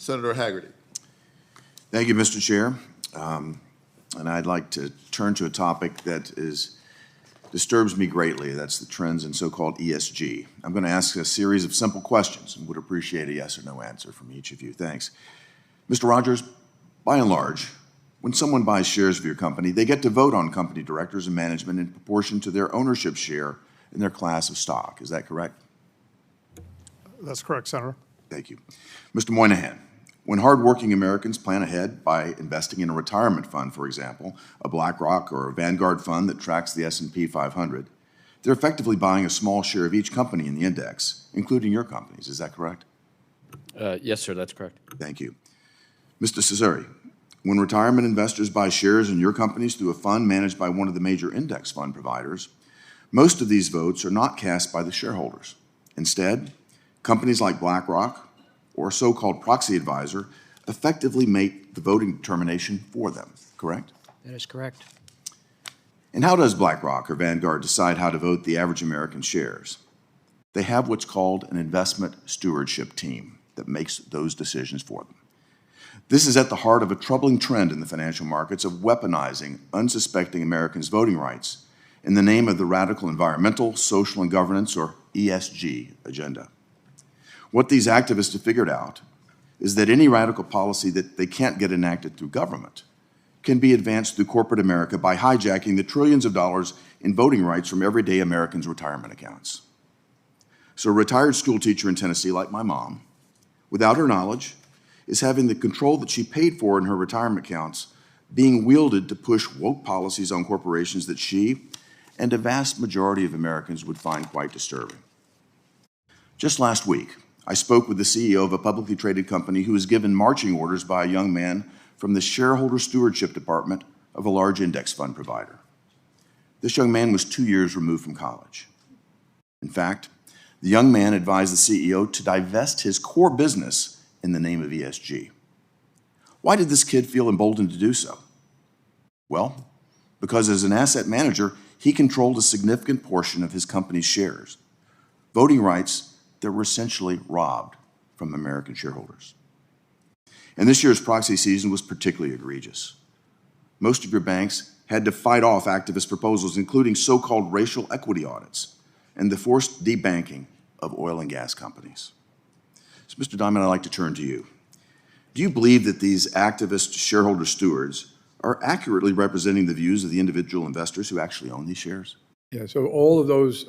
Senator Hagerty. Thank you, Mr. Chair. And I'd like to turn to a topic that disturbs me greatly. That's the trends in so-called ESG. I'm going to ask a series of simple questions and would appreciate a yes or no answer from each of you. Thanks. Mr. Rogers, by and large, when someone buys shares of your company, they get to vote on company directors and management in proportion to their ownership share in their class of stock. Is that correct? That's correct, Senator. Thank you. Mr. Moynihan, when hardworking Americans plan ahead by investing in a retirement fund, for example, a BlackRock or a Vanguard fund that tracks the S&P 500, they're effectively buying a small share of each company in the index, including your companies. Is that correct? Yes, sir, that's correct. Thank you. Mr. Cesari, when retirement investors buy shares in your companies through a fund managed by one of the major index fund providers, most of these votes are not cast by the shareholders. Instead, companies like BlackRock or a so-called proxy advisor effectively make the voting determination for them, correct? That is correct. And how does BlackRock or Vanguard decide how to vote the average American shares? They have what's called an investment stewardship team that makes those decisions for them. This is at the heart of a troubling trend in the financial markets of weaponizing unsuspecting Americans' voting rights in the name of the radical environmental, social, and governance, or ESG, agenda. What these activists have figured out is that any radical policy that they can't get enacted through government can be advanced through corporate America by hijacking the trillions of dollars in voting rights from everyday Americans' retirement accounts. So a retired school teacher in Tennessee, like my mom, without her knowledge, is having the control that she paid for in her retirement accounts being wielded to push woke policies on corporations that she and a vast majority of Americans would find quite disturbing. Just last week, I spoke with the CEO of a publicly traded company who was given marching orders by a young man from the shareholder stewardship department of a large index fund provider. This young man was 2 years removed from college. In fact, the young man advised the CEO to divest his core business in the name of ESG. Why did this kid feel emboldened to do so? Well, because as an asset manager, he controlled a significant portion of his company's shares, voting rights that were essentially robbed from American shareholders. And this year's proxy season was particularly egregious. Most of your banks had to fight off activist proposals, including so-called racial equity audits and the forced debanking of oil and gas companies. So, Mr. Diamond, I'd like to turn to you. Do you believe that these activist shareholder stewards are accurately representing the views of the individual investors who actually own these shares? Yeah, so all of those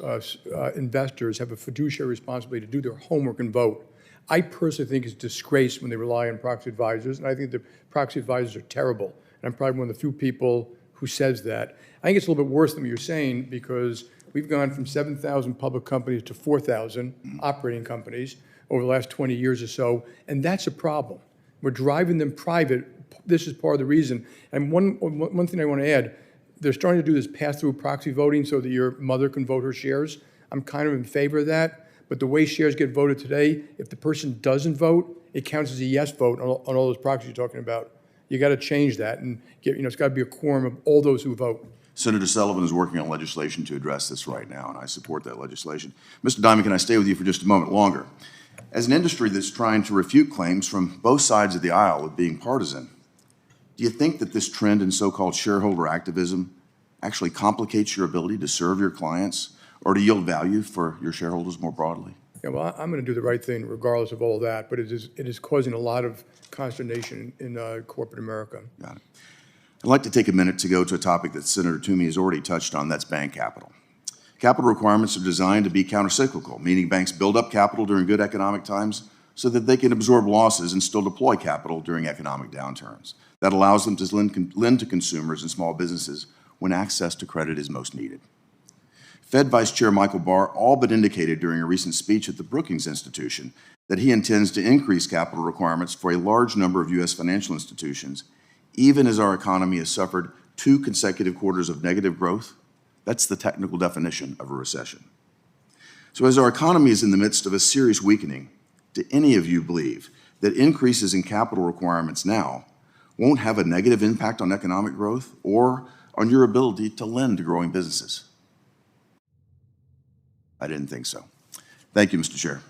investors have a fiduciary responsibility to do their homework and vote. I personally think it's a disgrace when they rely on proxy advisors, and I think the proxy advisors are terrible. And I'm probably one of the few people who says that. I think it's a little bit worse than what you're saying because we've gone from 7,000 public companies to 4,000 operating companies over the last 20 years or so, and that's a problem. We're driving them private. This is part of the reason. And one thing I want to add, they're starting to do this pass-through proxy voting so that your mother can vote her shares. I'm kind of in favor of that. But the way shares get voted today, if the person doesn't vote, it counts as a yes vote on all those proxies you're talking about. You got to change that and get, it's got to be a quorum of all those who vote. Senator Sullivan is working on legislation to address this right now, and I support that legislation. Mr. Diamond, can I stay with you for just a moment longer? As an industry that's trying to refute claims from both sides of the aisle of being partisan, do you think that this trend in so-called shareholder activism actually complicates your ability to serve your clients or to yield value for your shareholders more broadly? Yeah, well, I'm going to do the right thing regardless of all that, but it is causing a lot of consternation in corporate America. Got it. I'd like to take a minute to go to a topic that Senator Toomey has already touched on, that's bank capital. Capital requirements are designed to be countercyclical, meaning banks build up capital during good economic times so that they can absorb losses and still deploy capital during economic downturns. That allows them to lend to consumers and small businesses when access to credit is most needed. Fed Vice Chair Michael Barr all but indicated during a recent speech at the Brookings Institution that he intends to increase capital requirements for a large number of U.S. financial institutions, even as our economy has suffered 2 consecutive quarters of negative growth. That's the technical definition of a recession. So as our economy is in the midst of a serious weakening, do any of you believe that increases in capital requirements now won't have a negative impact on economic growth or on your ability to lend to growing businesses? I didn't think so. Thank you, Mr. Chair.